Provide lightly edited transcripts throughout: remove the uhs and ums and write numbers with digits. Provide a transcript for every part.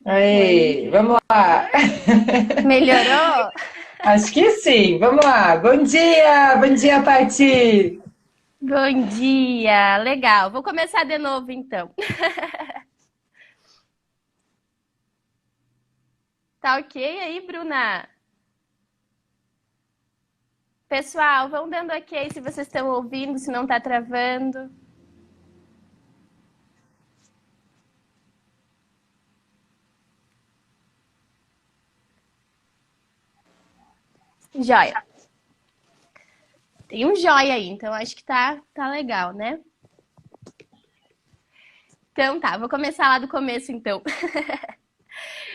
Aí, vamos lá. Melhorou? Acho que sim. Vamos lá. Bom dia, Pati. Bom dia, legal. Vou começar de novo então. Tá ok aí, Bruna? Pessoal, vão dando ok se vocês estão ouvindo, se não tá travando. Joia. Tem um joia aí, então acho que tá legal, né? Então tá, vou começar lá do começo então.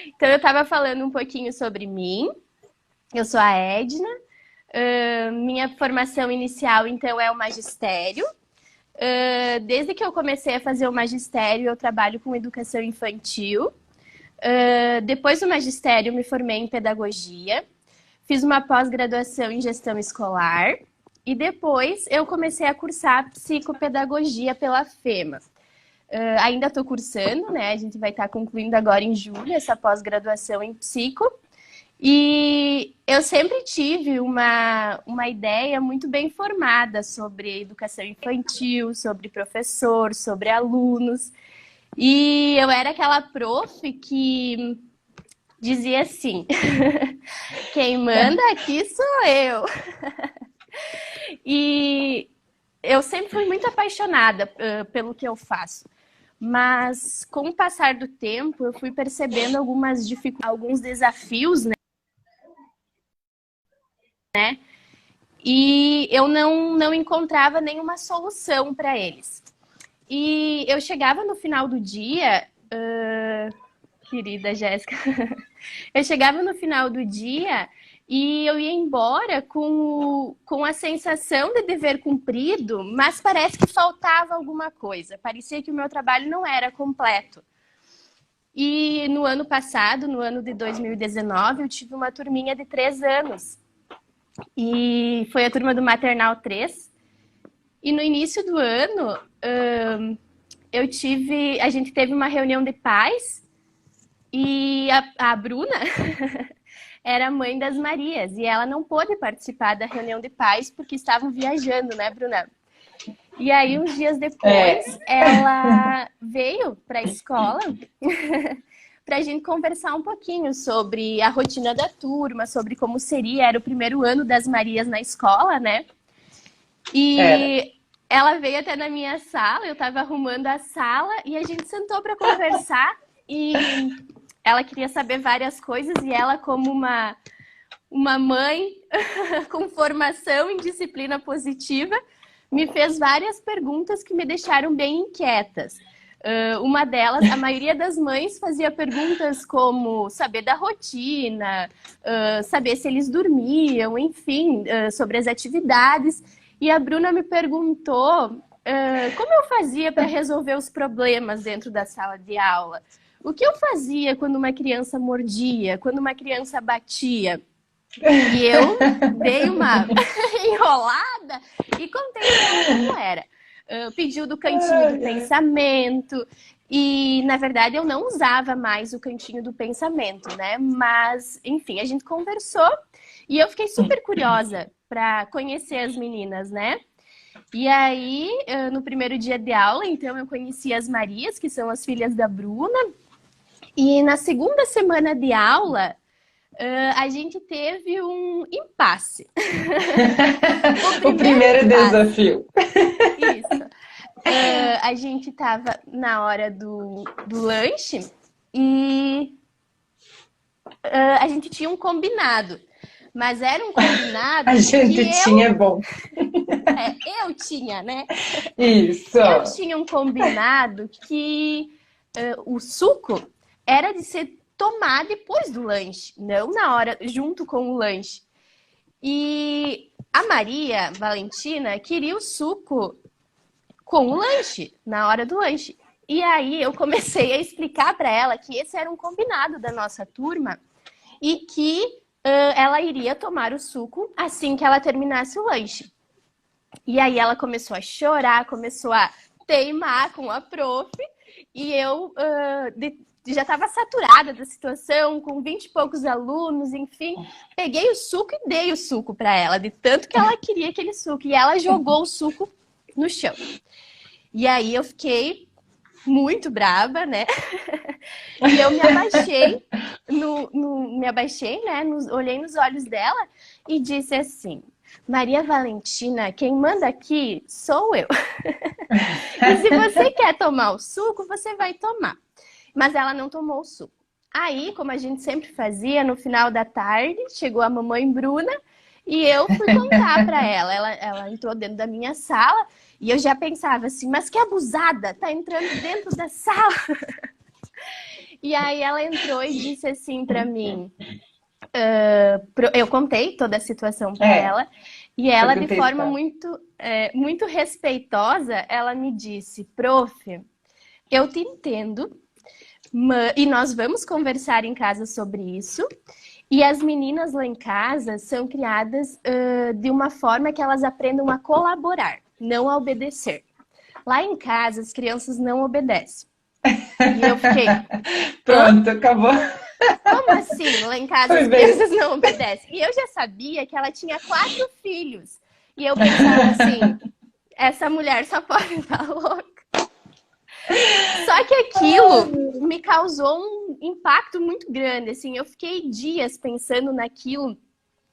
Então eu tava falando um pouquinho sobre mim. Eu sou a Edna. Minha formação inicial então é o magistério. Desde que eu comecei a fazer o magistério, eu trabalho com educação infantil. Depois do magistério, me formei em pedagogia, fiz uma pós-graduação em gestão escolar e depois eu comecei a cursar psicopedagogia pela FEMA. Ainda estou cursando, né? A gente vai estar concluindo agora em julho essa pós-graduação em psico. E eu sempre tive uma ideia muito bem formada sobre educação infantil, sobre professor, sobre alunos. E eu era aquela prof que dizia assim: quem manda aqui sou eu. E eu sempre fui muito apaixonada pelo que eu faço. Mas com o passar do tempo, eu fui percebendo algumas dificuldades, alguns desafios, né? E eu não encontrava nenhuma solução para eles. E eu chegava no final do dia, querida Jéssica, eu chegava no final do dia e eu ia embora com a sensação de dever cumprido, mas parece que faltava alguma coisa. Parecia que o meu trabalho não era completo. E no ano passado, no ano de 2019, eu tive uma turminha de 3 anos. E foi a turma do Maternal 3. E no início do ano, a gente teve uma reunião de pais e a Bruna era mãe das Marias e ela não pôde participar da reunião de pais porque estavam viajando, né, Bruna? E aí, uns dias depois, É, ela veio para a escola para a gente conversar um pouquinho sobre a rotina da turma, sobre como seria, era o primeiro ano das Marias na escola, né? era. E ela veio até na minha sala, eu estava arrumando a sala e a gente sentou para conversar e ela queria saber várias coisas e ela, como uma mãe com formação em disciplina positiva, me fez várias perguntas que me deixaram bem inquietas. Uma delas, a maioria das mães fazia perguntas como saber da rotina, saber se eles dormiam, enfim, sobre as atividades. E a Bruna me perguntou como eu fazia para resolver os problemas dentro da sala de aula. O que eu fazia quando uma criança mordia, quando uma criança batia? E eu dei uma enrolada e contei para ela como era. Pediu do cantinho do Ai, ai. pensamento. E, na verdade, eu não usava mais o cantinho do pensamento, né? Mas, enfim, a gente conversou e eu fiquei super curiosa para conhecer as meninas, né? E aí, no primeiro dia de aula, então, eu conheci as Marias, que são as filhas da Bruna. E na segunda semana de aula, a gente teve um impasse. O O primeiro primeiro impasse. desafio. Isso. A gente tava na hora do lanche e a gente tinha um combinado. Mas era um A combinado gente que tinha bom. eu tinha, né? Eu Isso. tinha um combinado que o suco era de ser tomar depois do lanche, não na hora, junto com o lanche. E a Maria Valentina queria o suco com o lanche, na hora do lanche. E aí eu comecei a explicar para ela que esse era um combinado da nossa turma e que ela iria tomar o suco assim que ela terminasse o lanche. E aí ela começou a chorar, começou a teimar com a prof. e eu já estava saturada da situação, com 20 e poucos alunos, enfim. Peguei o suco e dei o suco para ela, de tanto que ela queria aquele suco. E ela jogou o suco no chão. E aí eu fiquei muito brava, né? E eu me abaixei, né? Olhei nos olhos dela e disse assim: Maria Valentina, quem manda aqui sou eu. E se você quer tomar o suco, você vai tomar. Mas ela não tomou o suco. Aí, como a gente sempre fazia, no final da tarde, chegou a mamãe Bruna e eu fui contar para ela. Ela entrou dentro da minha sala e eu já pensava assim, mas que abusada, tá entrando dentro da sala. E aí ela entrou e disse assim para mim, eu contei toda a situação para ela, e ela, de forma muito respeitosa, ela me disse: prof, eu te entendo, e nós vamos conversar em casa sobre isso. E as meninas lá em casa são criadas de uma forma que elas aprendam a colaborar, não a obedecer. Lá em casa, as crianças não obedecem. E eu fiquei... Pronto, acabou. Como assim? Lá em casa as crianças não obedecem. E eu já sabia que ela tinha 4 filhos. E eu pensava assim, essa mulher só pode estar louca. Só que aquilo me causou um impacto muito grande, assim, eu fiquei dias pensando naquilo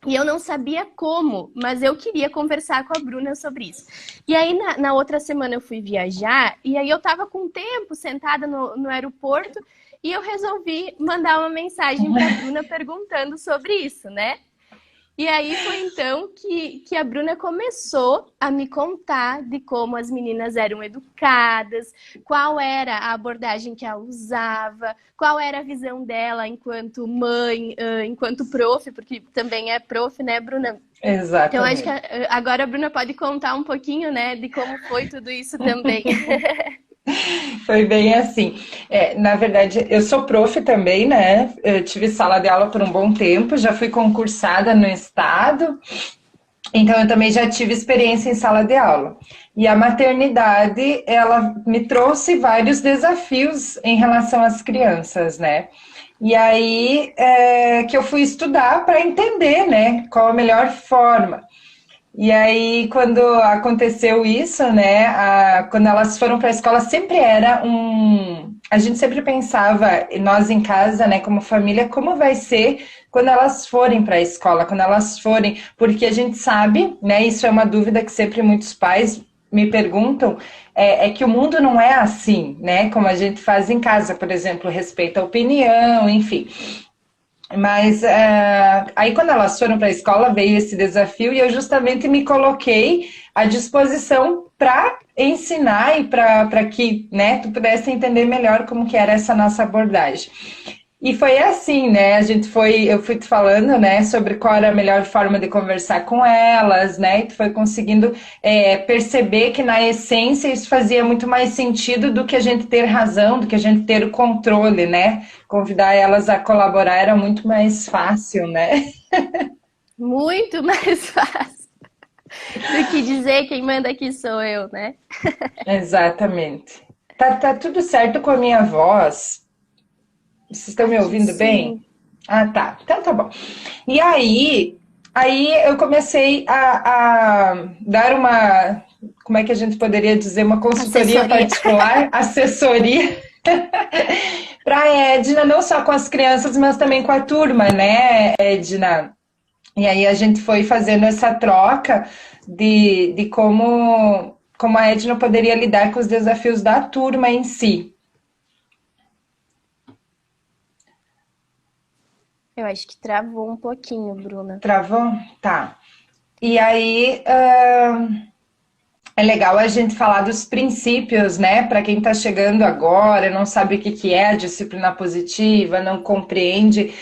e eu não sabia como, mas eu queria conversar com a Bruna sobre isso. E aí, na outra semana eu fui viajar e aí eu tava com tempo sentada no aeroporto e eu resolvi mandar uma mensagem pra Bruna perguntando sobre isso, né? E aí foi então que a Bruna começou a me contar de como as meninas eram educadas, qual era a abordagem que ela usava, qual era a visão dela enquanto mãe, enquanto prof, porque também é prof, né, Bruna? Exatamente. Então acho que agora a Bruna pode contar um pouquinho, né, de como foi tudo isso também. Foi bem assim. Na verdade, eu sou prof também, né? Eu tive sala de aula por um bom tempo, já fui concursada no estado, então eu também já tive experiência em sala de aula. E a maternidade, ela me trouxe vários desafios em relação às crianças, né? E aí que eu fui estudar para entender, né, qual a melhor forma. E aí, quando aconteceu isso, né, quando elas foram para a escola, sempre era a gente sempre pensava, nós em casa, né, como família, como vai ser quando elas forem para a escola, quando elas forem, porque a gente sabe, né, isso é uma dúvida que sempre muitos pais me perguntam, é que o mundo não é assim, né, como a gente faz em casa, por exemplo, respeito à opinião, enfim. Mas aí quando elas foram para a escola veio esse desafio e eu justamente me coloquei à disposição para ensinar e para que, né, tu pudesse entender melhor como que era essa nossa abordagem. E foi assim, né, eu fui te falando, né, sobre qual era a melhor forma de conversar com elas, né, e tu foi conseguindo perceber que na essência isso fazia muito mais sentido do que a gente ter razão, do que a gente ter o controle, né, convidar elas a colaborar era muito mais fácil, né. Muito mais fácil do que dizer quem manda aqui sou eu, né? Exatamente. Tá tudo certo com a minha voz? Vocês estão me ouvindo bem? Ah, tá. Então tá bom. E aí eu comecei a dar uma, como é que a gente poderia dizer, uma consultoria particular, assessoria para a Edna, não só com as crianças, mas também com a turma, né, Edna? E aí a gente foi fazendo essa troca de como a Edna poderia lidar com os desafios da turma em si. Eu acho que travou um pouquinho, Bruna. Travou? Tá. E aí é legal a gente falar dos princípios, né? Para quem está chegando agora, não sabe o que é a disciplina positiva, não compreende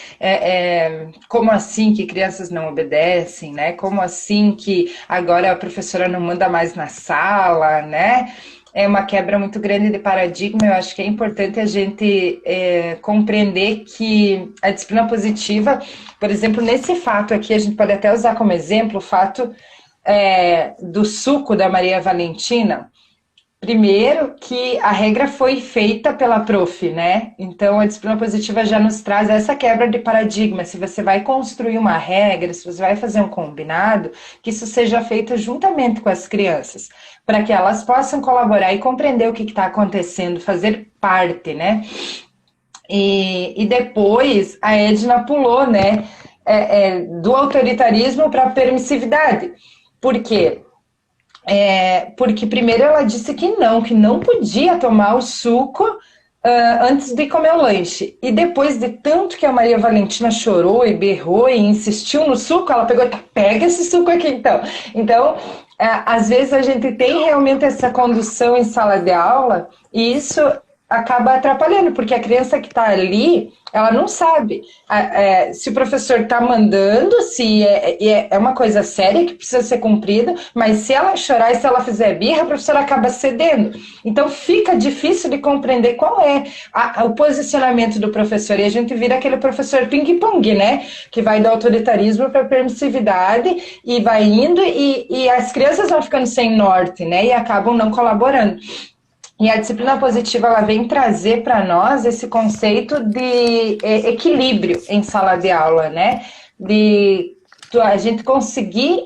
como assim que crianças não obedecem, né? Como assim que agora a professora não manda mais na sala, né? É uma quebra muito grande de paradigma. Eu acho que é importante a gente compreender que a disciplina positiva, por exemplo, nesse fato aqui, a gente pode até usar como exemplo o fato do suco da Maria Valentina. Primeiro que a regra foi feita pela prof, né? Então a disciplina positiva já nos traz essa quebra de paradigma. Se você vai construir uma regra, se você vai fazer um combinado, que isso seja feito juntamente com as crianças, para que elas possam colaborar e compreender o que está acontecendo, fazer parte, né? E depois a Edna pulou, né? Do autoritarismo para a permissividade. Por quê? Porque primeiro ela disse que não podia tomar o suco antes de comer o lanche. E depois de tanto que a Maria Valentina chorou e berrou e insistiu no suco, ela pegou, tá, pega esse suco aqui então. Então, às vezes a gente tem realmente essa condução em sala de aula e isso acaba atrapalhando, porque a criança que está ali, ela não sabe se o professor está mandando, se é uma coisa séria que precisa ser cumprida, mas se ela chorar e se ela fizer birra, a professora acaba cedendo. Então fica difícil de compreender qual é o posicionamento do professor, e a gente vira aquele professor ping-pong, né? Que vai do autoritarismo para a permissividade e vai indo, e as crianças vão ficando sem norte, né? E acabam não colaborando. E a disciplina positiva ela vem trazer para nós esse conceito de equilíbrio em sala de aula, né? De a gente conseguir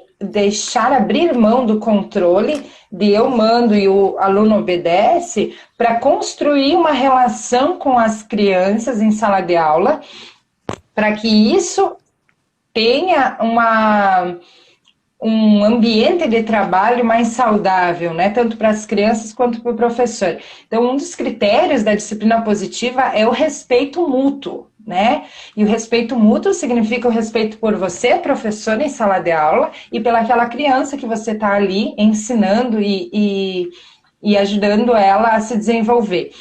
abrir mão do controle de eu mando e o aluno obedece para construir uma relação com as crianças em sala de aula, para que isso tenha um ambiente de trabalho mais saudável, né? Tanto para as crianças quanto para o professor. Então, um dos critérios da disciplina positiva é o respeito mútuo, né? E o respeito mútuo significa o respeito por você, professor, em sala de aula, e pelaquela criança que você está ali ensinando e ajudando ela a se desenvolver.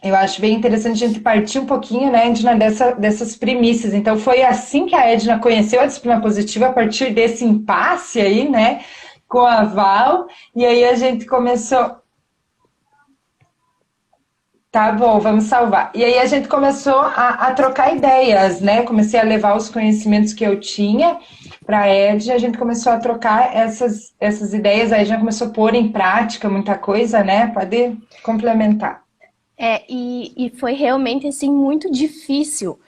Eu acho bem interessante a gente partir um pouquinho, né, Edna, dessas premissas. Então, foi assim que a Edna conheceu a disciplina positiva, a partir desse impasse aí, né, com a Val, e aí a gente começou... Tá bom, vamos salvar. E aí a gente começou a trocar ideias, né, comecei a levar os conhecimentos que eu tinha para a Ed, a gente começou a trocar essas ideias, aí já começou a pôr em prática muita coisa, né, pode complementar. E foi realmente, assim, muito difícil,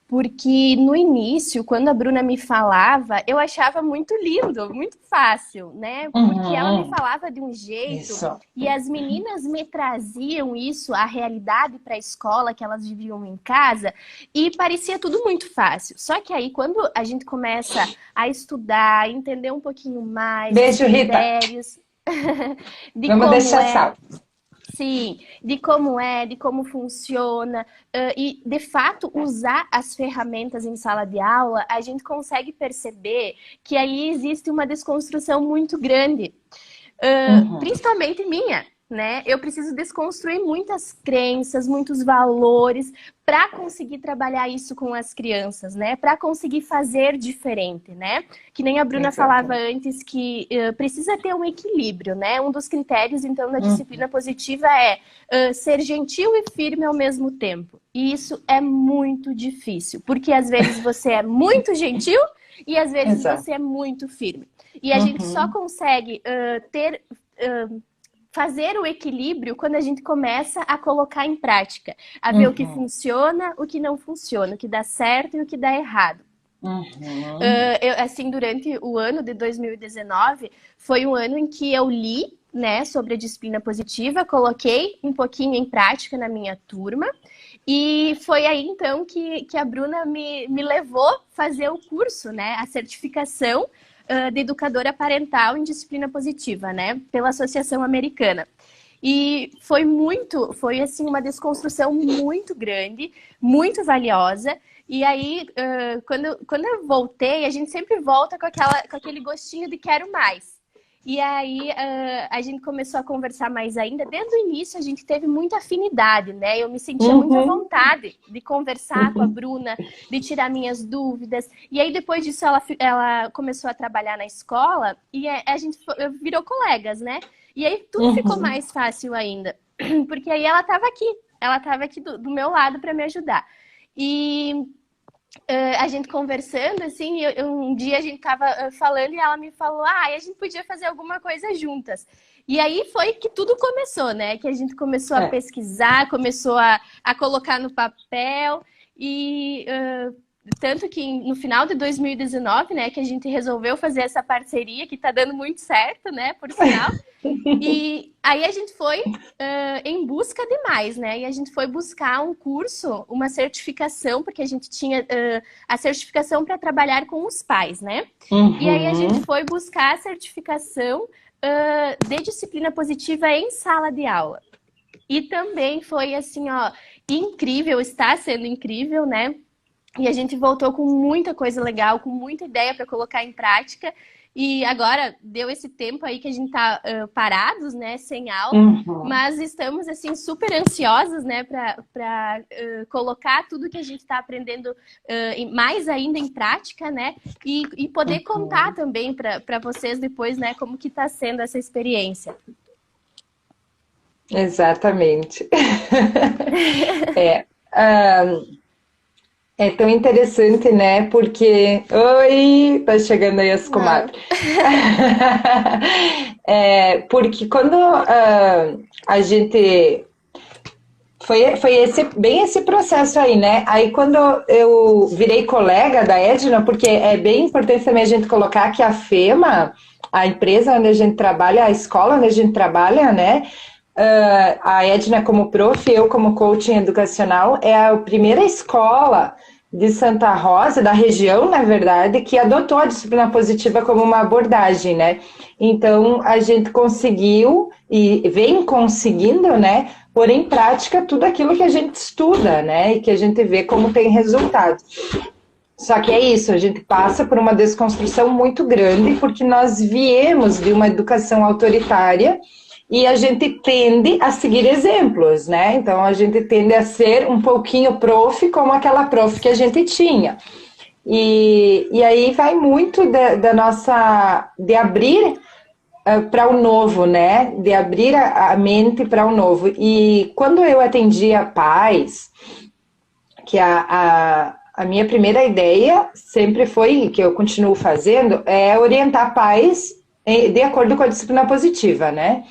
porque no início, quando a Bruna me falava, eu achava muito lindo, muito fácil, né? Porque ela me falava de um jeito, e as meninas me traziam isso, a realidade para a escola, que elas viviam em casa, e parecia tudo muito fácil. Só que aí, quando a gente começa a estudar, entender um pouquinho mais... Beijo, Rita! Vamos deixar salvo. Sim, de como funciona, e de fato usar as ferramentas em sala de aula, a gente consegue perceber que aí existe uma desconstrução muito grande, principalmente minha, né? Eu preciso desconstruir muitas crenças, muitos valores para conseguir trabalhar isso com as crianças, né? Para conseguir fazer diferente, né? Que nem a Bruna falava antes, que precisa ter um equilíbrio, né? Um dos critérios, então, da disciplina positiva é ser gentil e firme ao mesmo tempo. E isso é muito difícil, porque às vezes você é muito gentil e às vezes você é muito firme. E a gente só consegue fazer o equilíbrio quando a gente começa a colocar em prática, a ver o que funciona, o que não funciona, o que dá certo e o que dá errado. Assim, durante o ano de 2019, foi um ano em que eu li, né, sobre a disciplina positiva, coloquei um pouquinho em prática na minha turma, e foi aí então que a Bruna me levou a fazer o curso, né, a certificação de educadora parental em disciplina positiva, né, pela Associação Americana. E foi assim uma desconstrução muito grande, muito valiosa. E aí, quando eu voltei, a gente sempre volta com aquele gostinho de quero mais. E aí a gente começou a conversar mais ainda. Desde o início a gente teve muita afinidade, né? Eu me sentia muito à vontade de conversar com a Bruna, de tirar minhas dúvidas. E aí depois disso ela começou a trabalhar na escola e a gente virou colegas, né? E aí tudo ficou mais fácil ainda. Porque aí ela estava aqui do meu lado para me ajudar. E a gente conversando, assim, um dia a gente tava falando e ela me falou, a gente podia fazer alguma coisa juntas. E aí foi que tudo começou, né? Que a gente começou a pesquisar, começou a colocar no papel e tanto que no final de 2019, né, que a gente resolveu fazer essa parceria que tá dando muito certo, né, por sinal. E aí a gente foi em busca de mais, né? E a gente foi buscar um curso, uma certificação, porque a gente tinha a certificação para trabalhar com os pais, né? E aí a gente foi buscar a certificação de disciplina positiva em sala de aula. E também foi assim, ó, incrível, está sendo incrível, né? E a gente voltou com muita coisa legal, com muita ideia para colocar em prática. E agora deu esse tempo aí que a gente tá parados, né, sem aula, mas estamos assim super ansiosos, né, para colocar tudo que a gente está aprendendo mais ainda em prática, né, e poder contar também para vocês depois, né, como que está sendo essa experiência. Exatamente. É tão interessante, né? Porque... Oi! Tá chegando aí as comadres. Porque quando a gente... Foi bem esse processo aí, né? Aí quando eu virei colega da Edna, porque é bem importante também a gente colocar que a FEMA, a empresa onde a gente trabalha, a escola onde a gente trabalha, né? A Edna como prof, eu como coaching educacional, é a primeira escola de Santa Rosa, da região, na verdade, que adotou a disciplina positiva como uma abordagem, né? Então, a gente conseguiu e vem conseguindo, né, pôr em prática tudo aquilo que a gente estuda, né, e que a gente vê como tem resultado. Só que é isso, a gente passa por uma desconstrução muito grande, porque nós viemos de uma educação autoritária, e a gente tende a seguir exemplos, né? Então, a gente tende a ser um pouquinho prof, como aquela prof que a gente tinha. E aí vai muito da nossa... de abrir para o novo, né? De abrir a mente para o novo. E quando eu atendia pais, que a minha primeira ideia sempre foi, que eu continuo fazendo, é orientar pais de acordo com a disciplina positiva, né?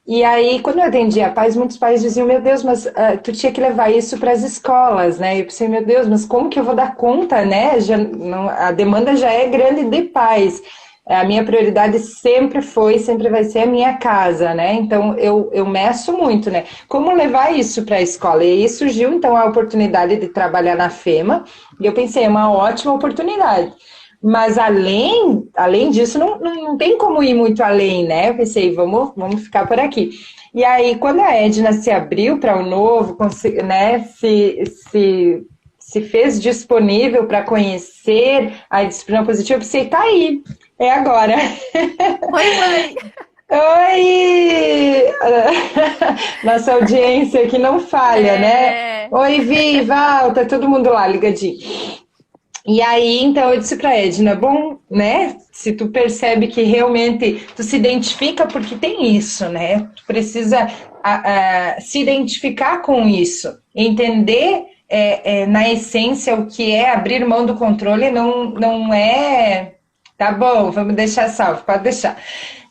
E aí, quando eu atendia pais, muitos pais diziam, meu Deus, mas tu tinha que levar isso para as escolas, né? E eu pensei, meu Deus, mas como que eu vou dar conta, né? A demanda já é grande de pais. A minha prioridade sempre foi, sempre vai ser a minha casa, né? Então, eu meço muito, né? Como levar isso para a escola? E aí surgiu, então, a oportunidade de trabalhar na FEMA. E eu pensei, é uma ótima oportunidade. Mas além disso, não tem como ir muito além, né? Eu pensei, vamos ficar por aqui. E aí, quando a Edna se abriu para o novo, né, se fez disponível para conhecer a disciplina positiva, eu pensei, tá aí, é agora. Oi, mãe! Oi! Nossa audiência aqui não falha, né? Oi, Vi, Val, tá todo mundo lá ligadinho. E aí, então, eu disse pra Edna, bom, né, se tu percebe que realmente tu se identifica, porque tem isso, né, tu precisa se identificar com isso, entender na essência o que é abrir mão do controle, não é, tá bom, vamos deixar salvo, pode deixar.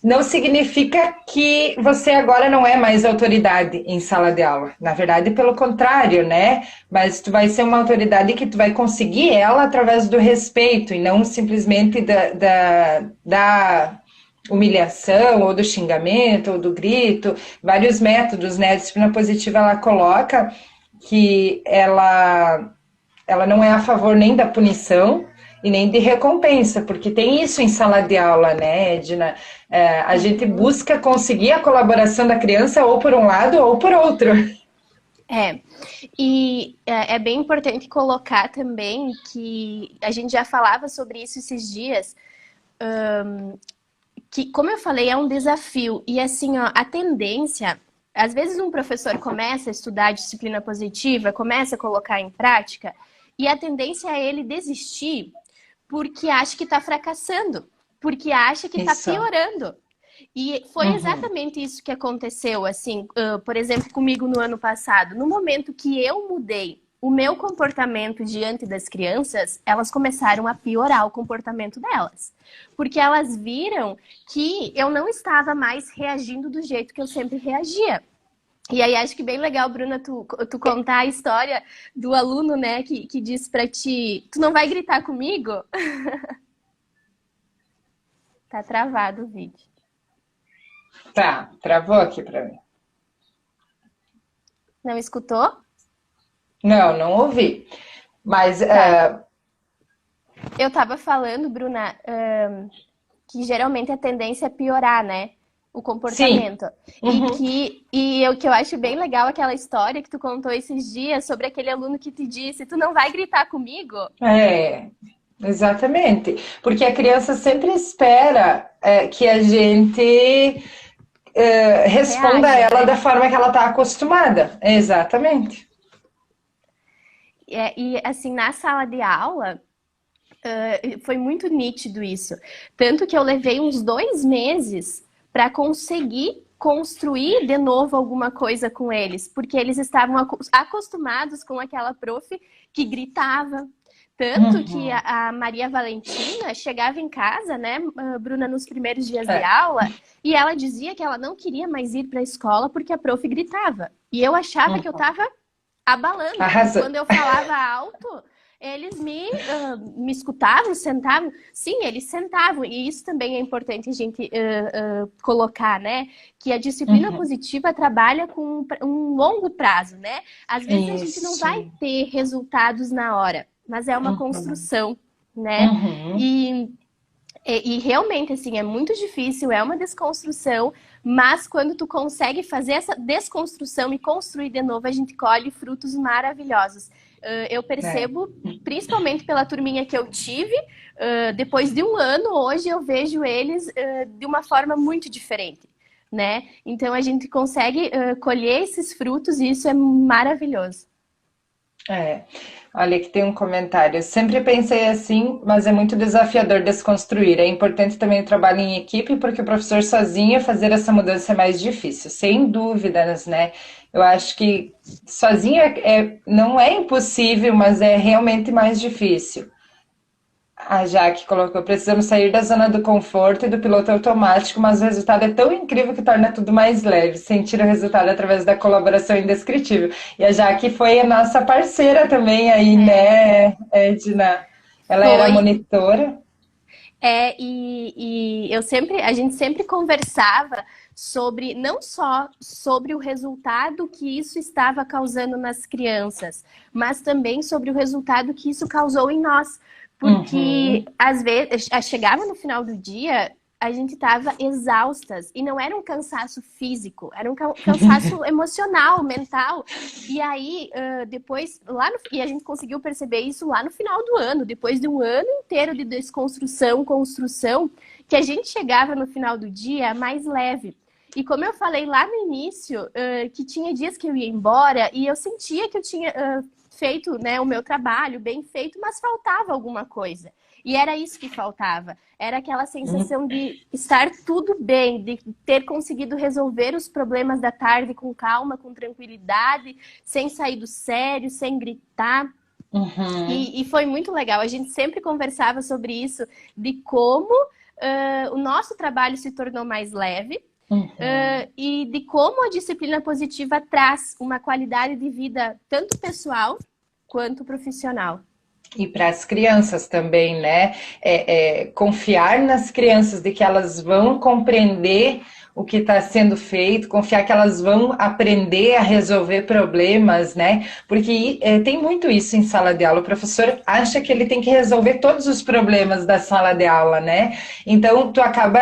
Não significa que você agora não é mais autoridade em sala de aula. Na verdade, pelo contrário, né? Mas tu vai ser uma autoridade que tu vai conseguir ela através do respeito e não simplesmente da humilhação ou do xingamento ou do grito. Vários métodos, né? A disciplina positiva, ela coloca que ela não é a favor nem da punição e nem de recompensa, porque tem isso em sala de aula, né, Edna? A gente busca conseguir a colaboração da criança ou por um lado ou por outro. E é bem importante colocar também que a gente já falava sobre isso esses dias, que, como eu falei, é um desafio. E assim, ó, a tendência... Às vezes um professor começa a estudar disciplina positiva, começa a colocar em prática, e a tendência é ele desistir porque acha que está fracassando, porque acha que está piorando. E foi exatamente isso que aconteceu, assim, por exemplo, comigo no ano passado. No momento que eu mudei o meu comportamento diante das crianças, elas começaram a piorar o comportamento delas. Porque elas viram que eu não estava mais reagindo do jeito que eu sempre reagia. E aí acho que bem legal, Bruna, tu contar a história do aluno, né, que disse pra ti, tu não vai gritar comigo? Tá travado o vídeo. Tá, travou aqui pra mim. Não escutou? Não ouvi. Mas eu tava falando, Bruna, que geralmente a tendência é piorar, né? O comportamento. Uhum. E o que eu acho bem legal aquela história que tu contou esses dias sobre aquele aluno que te disse, tu não vai gritar comigo? Exatamente. Porque a criança sempre espera que a gente responda a ela, né, da forma que ela está acostumada. Exatamente. E assim, na sala de aula, foi muito nítido isso. Tanto que eu levei uns 2 meses para conseguir construir de novo alguma coisa com eles, porque eles estavam acostumados com aquela prof que gritava. Tanto que a Maria Valentina chegava em casa, né, Bruna, nos primeiros dias de aula, e ela dizia que ela não queria mais ir para a escola porque a prof gritava. E eu achava que eu estava abalando. Quando eu falava alto, eles me escutavam, sentavam. Sim, eles sentavam. E isso também é importante a gente colocar, né? Que a disciplina positiva trabalha com um longo prazo, né? Às vezes a gente não vai ter resultados na hora, mas é uma construção, né? E realmente, assim, é muito difícil, é uma desconstrução, mas quando tu consegue fazer essa desconstrução e construir de novo, a gente colhe frutos maravilhosos. Eu percebo, principalmente pela turminha que eu tive, depois de 1 ano, hoje eu vejo eles de uma forma muito diferente, né? Então a gente consegue colher esses frutos e isso é maravilhoso. Olha, aqui tem um comentário. Eu sempre pensei assim, mas é muito desafiador desconstruir. É importante também o trabalho em equipe, porque o professor sozinho fazer essa mudança é mais difícil. Sem dúvidas, né? Eu acho que sozinho não é impossível, mas é realmente mais difícil. A Jaque colocou, precisamos sair da zona do conforto e do piloto automático, mas o resultado é tão incrível que torna tudo mais leve. Sentir o resultado através da colaboração indescritível. E a Jaque foi a nossa parceira também aí, né, Edna? Ela era monitora. E a gente sempre conversava sobre, não só sobre o resultado que isso estava causando nas crianças, mas também sobre o resultado que isso causou em nós. Porque, às vezes, chegava no final do dia, a gente estava exaustas. E não era um cansaço físico, era um cansaço emocional, mental. E aí, depois, e a gente conseguiu perceber isso lá no final do ano, depois de 1 ano inteiro de desconstrução, construção, que a gente chegava no final do dia mais leve. E como eu falei lá no início, que tinha dias que eu ia embora e eu sentia que eu tinha feito, né, o meu trabalho bem feito, mas faltava alguma coisa. E era isso que faltava. Era aquela sensação de estar tudo bem, de ter conseguido resolver os problemas da tarde com calma, com tranquilidade, sem sair do sério, sem gritar. E foi muito legal. A gente sempre conversava sobre isso, de como o nosso trabalho se tornou mais leve. E de como a disciplina positiva traz uma qualidade de vida tanto pessoal quanto profissional. E para as crianças também, né? Confiar nas crianças de que elas vão compreender o que está sendo feito, confiar que elas vão aprender a resolver problemas, né? Porque tem muito isso em sala de aula. O professor acha que ele tem que resolver todos os problemas da sala de aula, né? Então, tu acaba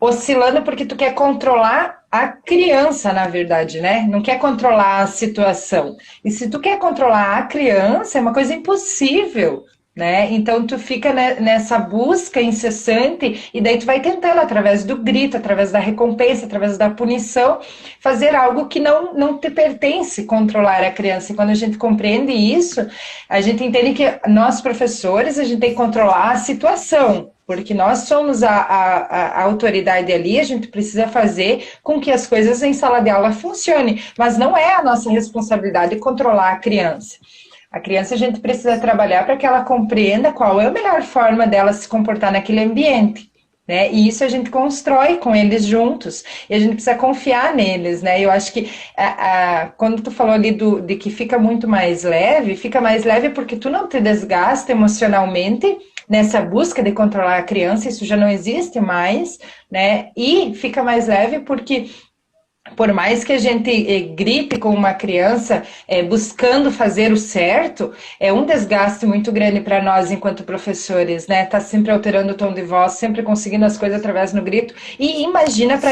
oscilando porque tu quer controlar a criança, na verdade, né? Não quer controlar a situação. E se tu quer controlar a criança, é uma coisa impossível, né? Então tu fica nessa busca incessante e daí tu vai tentando, através do grito, através da recompensa, através da punição, fazer algo que não te pertence, controlar a criança. E quando a gente compreende isso, a gente entende que nós, professores, a gente tem que controlar a situação, porque nós somos a autoridade ali, a gente precisa fazer com que as coisas em sala de aula funcionem, mas não é a nossa responsabilidade controlar a criança. A criança a gente precisa trabalhar para que ela compreenda qual é a melhor forma dela se comportar naquele ambiente. Né? E isso a gente constrói com eles juntos, e a gente precisa confiar neles, né? Eu acho que quando tu falou ali de que fica muito mais leve, fica mais leve porque tu não te desgasta emocionalmente nessa busca de controlar a criança, isso já não existe mais, né? E fica mais leve porque por mais que a gente grite com uma criança buscando fazer o certo, é um desgaste muito grande para nós enquanto professores, né? Tá sempre alterando o tom de voz, sempre conseguindo as coisas através do grito. E imagina para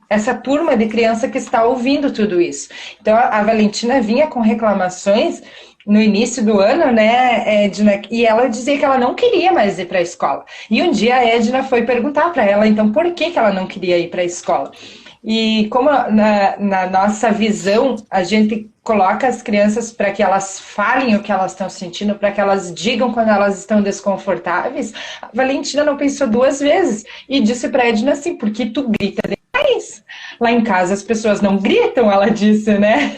essa turma de criança que está ouvindo tudo isso. Então, a Valentina vinha com reclamações no início do ano, né, Edna? E ela dizia que ela não queria mais ir para a escola. E um dia a Edna foi perguntar para ela, então, por que ela não queria ir para a escola? E como na nossa visão, a gente coloca as crianças para que elas falem o que elas estão sentindo, para que elas digam quando elas estão desconfortáveis, a Valentina não pensou duas vezes e disse para a Edna assim, porque tu grita demais. Lá em casa as pessoas não gritam, ela disse, né?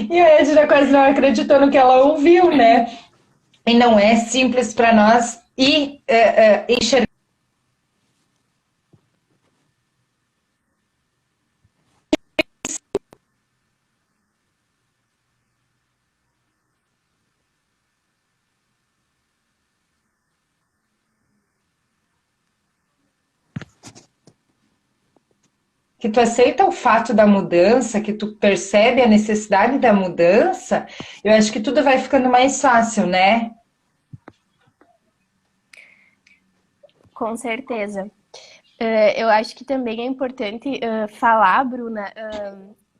E a Edna quase não acreditou no que ela ouviu, né? E não é simples para nós enxergar que tu aceita o fato da mudança, que tu percebe a necessidade da mudança, eu acho que tudo vai ficando mais fácil, né? Com certeza. Eu acho que também é importante falar, Bruna,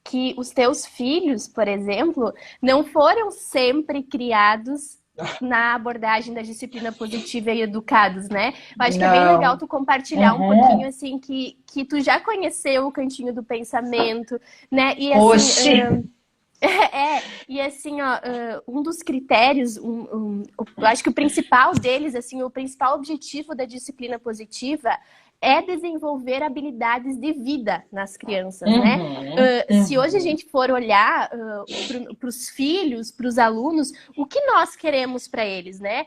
que os teus filhos, por exemplo, não foram sempre criados na abordagem da disciplina positiva e educados, né? Eu acho que é bem legal tu compartilhar um pouquinho, assim, que tu já conheceu o cantinho do pensamento, né? E assim... e assim, ó, um dos critérios, eu acho que o principal deles, assim, o principal objetivo da disciplina positiva é desenvolver habilidades de vida nas crianças, né? Se hoje a gente for olhar para os filhos, para os alunos, o que nós queremos para eles, né?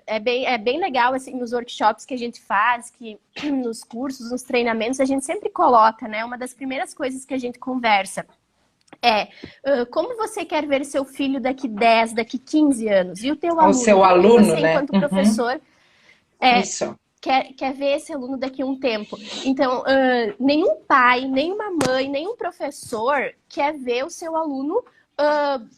É bem legal, assim, nos workshops que a gente faz, que nos cursos, nos treinamentos, a gente sempre coloca, né? Uma das primeiras coisas que a gente conversa como você quer ver seu filho daqui 10, daqui 15 anos? E o teu aluno? O seu aluno, você, né? enquanto professor, Isso. Quer ver esse aluno daqui a um tempo. Então, nenhum pai, nenhuma mãe, nenhum professor quer ver o seu aluno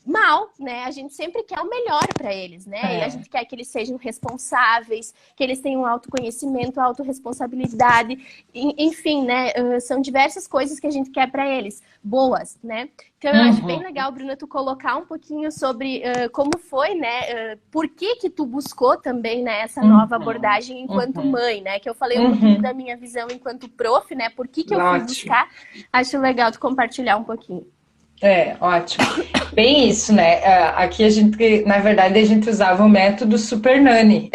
mal, né? A gente sempre quer o melhor para eles, né? E a gente quer que eles sejam responsáveis, que eles tenham autorreconhecimento, autorresponsabilidade, enfim, né? São diversas coisas que a gente quer para eles, boas, né? Então, eu acho bem legal, Bruna, tu colocar um pouquinho sobre como foi, né? Por que tu buscou também, né, essa nova abordagem enquanto mãe, né? Que eu falei um pouquinho da minha visão enquanto prof, né? Por que eu fui buscar? Acho legal tu compartilhar um pouquinho. Ótimo. Bem isso, né? Aqui a gente, na verdade, a gente usava o método Super Nanny.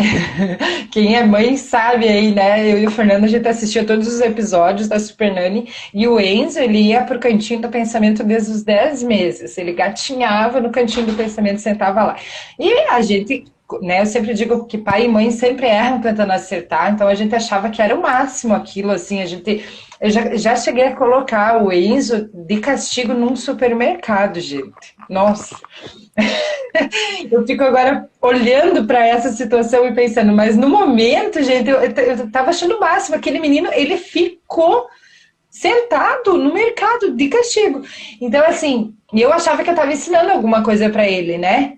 Quem é mãe sabe aí, né? Eu e o Fernando, a gente assistia todos os episódios da Super Nanny e o Enzo, ele ia pro cantinho do pensamento desde os 10 meses. Ele gatinhava no cantinho do pensamento e sentava lá. E a gente... Né, eu sempre digo que pai e mãe sempre erram tentando acertar, então a gente achava que era o máximo aquilo, assim, eu já cheguei a colocar o Enzo de castigo num supermercado, gente. Nossa! Eu fico agora olhando para essa situação e pensando, mas no momento, gente, eu tava achando o máximo, aquele menino, ele ficou sentado no mercado de castigo. Então, assim, eu achava que eu tava ensinando alguma coisa para ele, né?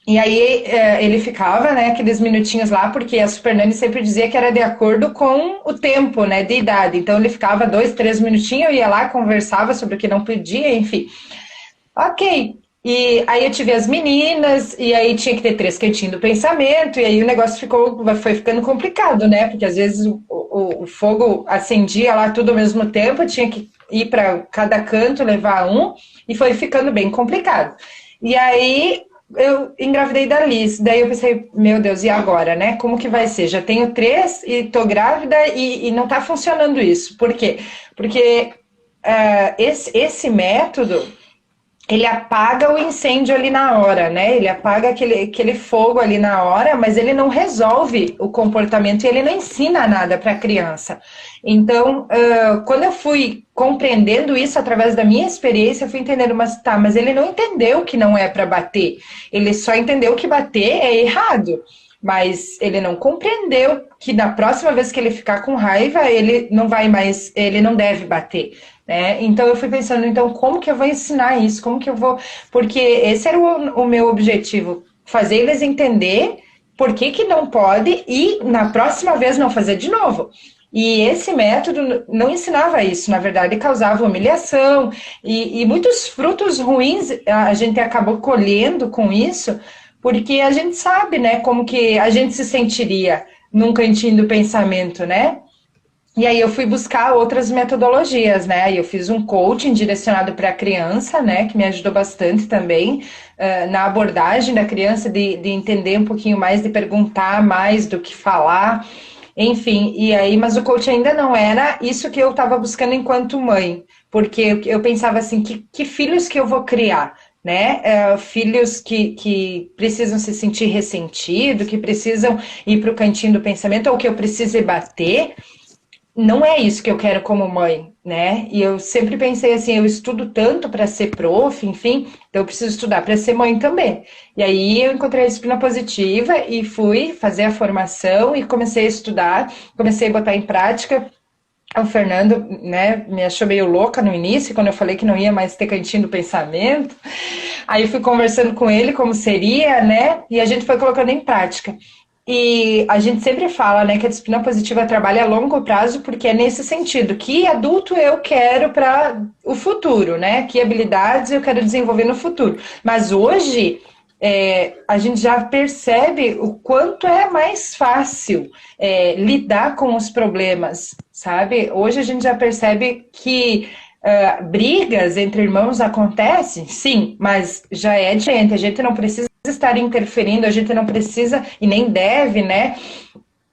E aí ele ficava, né, aqueles minutinhos lá, porque a Super Nanny sempre dizia que era de acordo com o tempo, né, de idade. Então ele ficava 2, 3 minutinhos, eu ia lá, conversava sobre o que não podia, enfim. Ok. E aí eu tive as meninas, e aí tinha que ter 3 cantinhos do pensamento, e aí o negócio foi ficando complicado, né, porque às vezes o fogo acendia lá tudo ao mesmo tempo, tinha que ir para cada canto, levar um, e foi ficando bem complicado. E aí... eu engravidei da Liz. Daí eu pensei, meu Deus, e agora, né? Como que vai ser? Já tenho 3 e tô grávida e não tá funcionando isso. Por quê? Porque esse método, ele apaga o incêndio ali na hora, né? Ele apaga aquele fogo ali na hora, mas ele não resolve o comportamento e ele não ensina nada para a criança. Então, quando eu fui compreendendo isso através da minha experiência, eu fui entendendo, mas ele não entendeu que não é para bater. Ele só entendeu que bater é errado. Mas ele não compreendeu que na próxima vez que ele ficar com raiva, ele não vai mais, ele não deve bater. Né? Então eu fui pensando, então como que eu vou ensinar isso? Como que eu vou... Porque esse era o meu objetivo, fazer eles entender por que não pode e na próxima vez não fazer de novo. E esse método não ensinava isso, na verdade causava humilhação e muitos frutos ruins a gente acabou colhendo com isso, porque a gente sabe, né, como que a gente se sentiria num cantinho do pensamento, né? E aí eu fui buscar outras metodologias, né? Eu fiz um coaching direcionado para a criança, né? Que me ajudou bastante também na abordagem da criança, de entender um pouquinho mais, de perguntar mais do que falar. Enfim, e aí, mas o coaching ainda não era isso que eu estava buscando enquanto mãe. Porque eu pensava assim, que filhos que eu vou criar? Né? Filhos que precisam se sentir ressentidos, que precisam ir para o cantinho do pensamento, ou que eu precise bater. Não é isso que eu quero como mãe, né? E eu sempre pensei assim, eu estudo tanto para ser prof, enfim, então eu preciso estudar para ser mãe também. E aí eu encontrei a disciplina positiva e fui fazer a formação e comecei a estudar, comecei a botar em prática. O Fernando, né, me achou meio louca no início, quando eu falei que não ia mais ter cantinho do pensamento. Aí fui conversando com ele como seria, né? E a gente foi colocando em prática. E a gente sempre fala, né, que a disciplina positiva trabalha a longo prazo, porque é nesse sentido, que adulto eu quero para o futuro, né? Que habilidades eu quero desenvolver no futuro. Mas hoje a gente já percebe o quanto é mais fácil lidar com os problemas, sabe? Hoje a gente já percebe que brigas entre irmãos acontecem, sim, mas já é diferente, a gente não precisa estar interferindo, a gente não precisa e nem deve, né,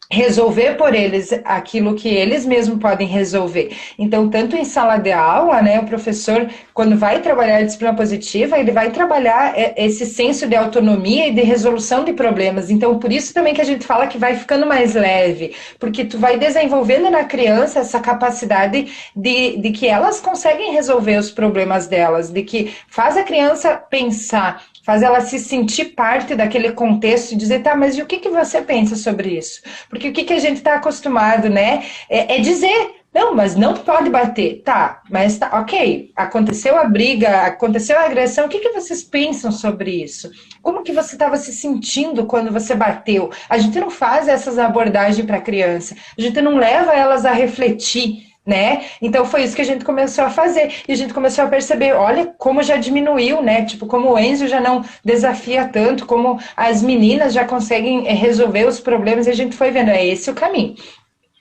resolver por eles aquilo que eles mesmos podem resolver. Então, tanto em sala de aula, né, o professor, quando vai trabalhar a disciplina positiva, ele vai trabalhar esse senso de autonomia e de resolução de problemas. Então, por isso também que a gente fala que vai ficando mais leve, porque tu vai desenvolvendo na criança essa capacidade de que elas conseguem resolver os problemas delas, de que faz a criança pensar, faz ela se sentir parte daquele contexto e dizer, tá, mas e o que você pensa sobre isso? Porque o que a gente está acostumado, né? É dizer, não, mas não pode bater. Tá, mas tá, ok, aconteceu a briga, aconteceu a agressão, o que vocês pensam sobre isso? Como que você estava se sentindo quando você bateu? A gente não faz essas abordagens para a criança, a gente não leva elas a refletir, né? Então foi isso que a gente começou a fazer e a gente começou a perceber, olha como já diminuiu, né? Tipo, como o Enzo já não desafia tanto, como as meninas já conseguem resolver os problemas e a gente foi vendo, é esse o caminho.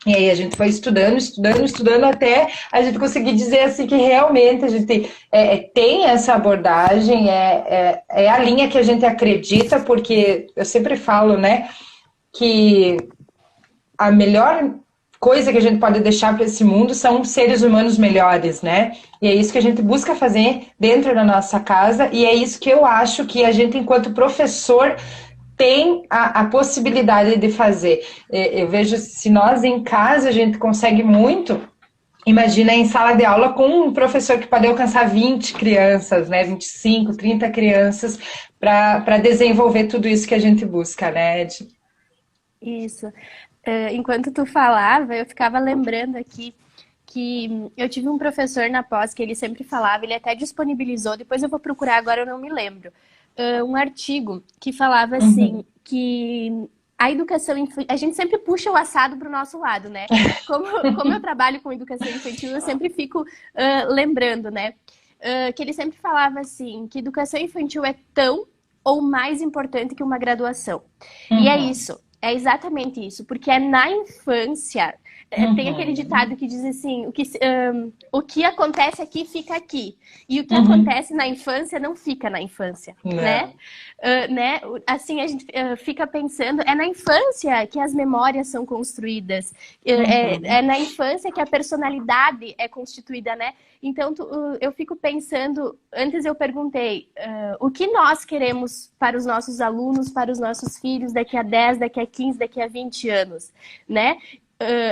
E aí a gente foi estudando até a gente conseguir dizer assim que realmente a gente tem essa abordagem, é a linha que a gente acredita, porque eu sempre falo, né, que a melhor coisa que a gente pode deixar para esse mundo são seres humanos melhores, né? E é isso que a gente busca fazer dentro da nossa casa, e é isso que eu acho que a gente, enquanto professor, tem a possibilidade de fazer. Eu vejo, se nós em casa a gente consegue muito, imagina em sala de aula com um professor que pode alcançar 20 crianças, né? 25, 30 crianças, para desenvolver tudo isso que a gente busca, né, Ed? Isso. Enquanto tu falava, eu ficava lembrando aqui que eu tive um professor na pós que ele sempre falava, ele até disponibilizou, depois eu vou procurar, agora eu não me lembro, um artigo que falava assim, que a educação infantil, a gente sempre puxa o assado para o nosso lado, né? Como eu trabalho com educação infantil, eu sempre fico lembrando, né? Que ele sempre falava assim, que educação infantil é tão ou mais importante que uma graduação. E é isso. É exatamente isso, porque é na infância. Tem aquele ditado que diz assim, o que acontece aqui fica aqui. E o que acontece na infância não fica na infância, né? Né? Assim, a gente fica pensando, é na infância que as memórias são construídas. É na infância que a personalidade é constituída, né? Então, eu fico pensando, antes eu perguntei, o que nós queremos para os nossos alunos, para os nossos filhos, daqui a 10, daqui a 15, daqui a 20 anos, né?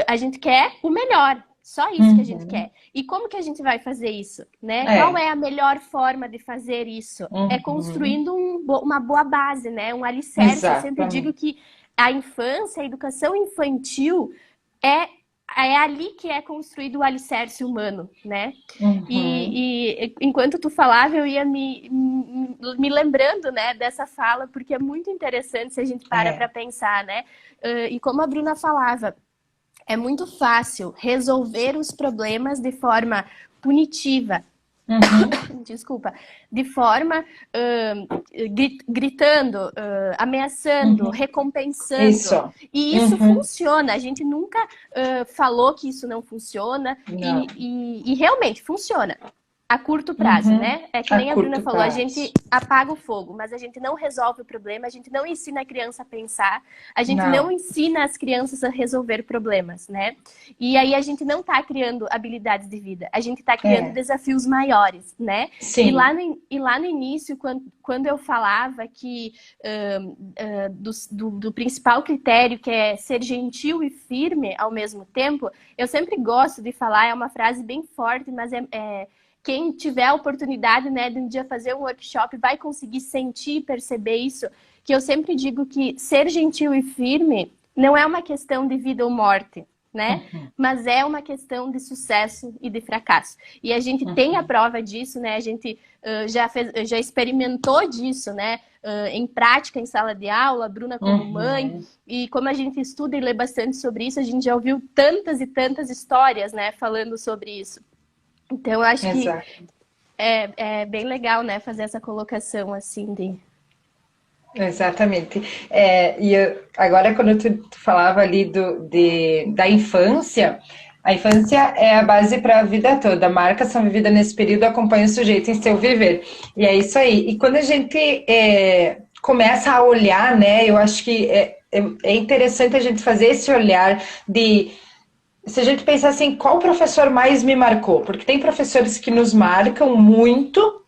A gente quer o melhor, só isso que a gente quer. E como que a gente vai fazer isso, né? Qual é a melhor forma de fazer isso? É construindo uma boa base, né? Um alicerce. Exatamente. Eu sempre digo que a infância, a educação infantil é ali que é construído o alicerce humano, né? E enquanto tu falava, eu ia me lembrando, né, dessa fala, porque é muito interessante se a gente para pensar, né? E como a Bruna falava, é muito fácil resolver os problemas de forma punitiva. Desculpa. De forma gritando, ameaçando, recompensando. Isso. E isso funciona. A gente nunca falou que isso não funciona. E realmente funciona. A curto prazo, né? É que nem a Bruna falou, a gente apaga o fogo, mas a gente não resolve o problema, a gente não ensina a criança a pensar, a gente não ensina as crianças a resolver problemas, né? E aí a gente não tá criando habilidades de vida, a gente tá criando desafios maiores, né? Sim. E lá no início, quando eu falava que do principal critério, que é ser gentil e firme ao mesmo tempo, eu sempre gosto de falar, é uma frase bem forte, mas quem tiver a oportunidade, né, de um dia fazer um workshop vai conseguir sentir e perceber isso, que eu sempre digo que ser gentil e firme não é uma questão de vida ou morte, né? Mas é uma questão de sucesso e de fracasso. E a gente tem a prova disso, né? A gente já experimentou disso, né? Em prática, em sala de aula, a Bruna como mãe. E como a gente estuda e lê bastante sobre isso, a gente já ouviu tantas e tantas histórias, né? Falando sobre isso. Então, eu acho que é bem legal, né, fazer essa colocação assim de... Exatamente. Agora, quando tu falava ali da infância, a infância é a base para a vida toda. Marcas são vividas nesse período, acompanha o sujeito em seu viver. E é isso aí. E quando a gente começa a olhar, né, eu acho que é interessante a gente fazer esse olhar de... Se a gente pensar assim, qual professor mais me marcou? Porque tem professores que nos marcam muito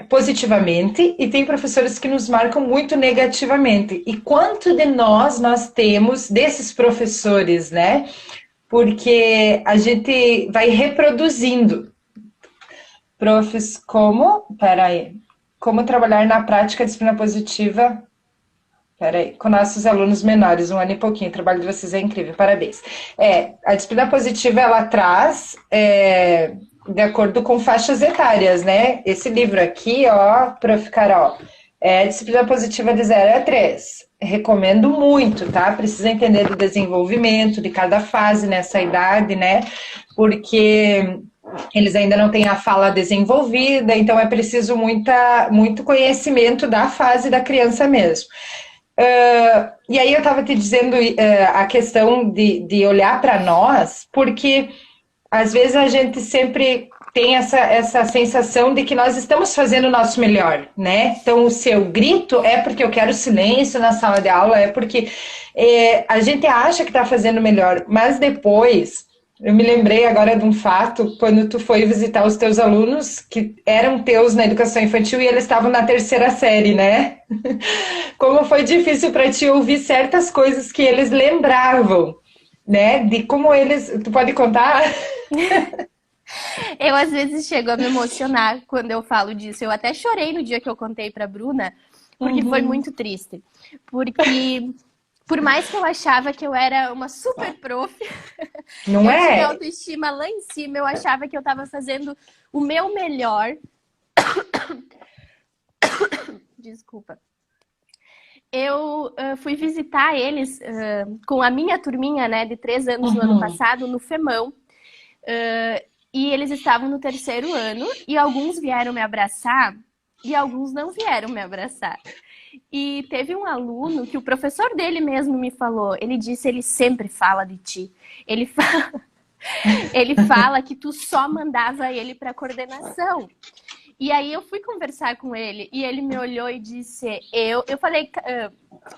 positivamente e tem professores que nos marcam muito negativamente. E quanto de nós temos desses professores, né? Porque a gente vai reproduzindo. Como trabalhar na prática a disciplina positiva... com nossos alunos menores, 1 ano e pouquinho, o trabalho de vocês é incrível, parabéns. A disciplina positiva, ela traz, de acordo com faixas etárias, né? Esse livro aqui, ó, Prof. Carol, é disciplina positiva de 0 a 3. Recomendo muito, tá? Precisa entender do desenvolvimento de cada fase nessa idade, né? Porque eles ainda não têm a fala desenvolvida, então é preciso muito conhecimento da fase da criança mesmo. E aí eu estava te dizendo a questão de olhar para nós, porque às vezes a gente sempre tem essa sensação de que nós estamos fazendo o nosso melhor, né? Então o seu grito é porque eu quero silêncio na sala de aula, é porque a gente acha que está fazendo melhor, mas depois... Eu me lembrei agora de um fato, quando tu foi visitar os teus alunos, que eram teus na educação infantil e eles estavam na 3ª série, né? Como foi difícil para ti ouvir certas coisas que eles lembravam, né? De como eles... Tu pode contar? Eu, às vezes, chego a me emocionar quando eu falo disso. Eu até chorei no dia que eu contei para a Bruna, porque foi muito triste. Porque... Por mais que eu achava que eu era uma super prof, não eu tinha autoestima lá em cima, eu achava que eu estava fazendo o meu melhor. Desculpa. Eu fui visitar eles com a minha turminha, né, de 3 anos no ano passado, no FEMAO. E eles estavam no 3º ano e alguns vieram me abraçar e alguns não vieram me abraçar. E teve um aluno que o professor dele mesmo me falou, ele disse, ele sempre fala de ti. Ele fala que tu só mandava ele para coordenação. E aí eu fui conversar com ele e ele me olhou e disse, eu falei,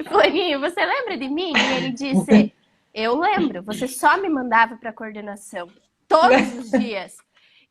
Fulaninho, você lembra de mim? E ele disse, eu lembro, você só me mandava para coordenação todos os dias.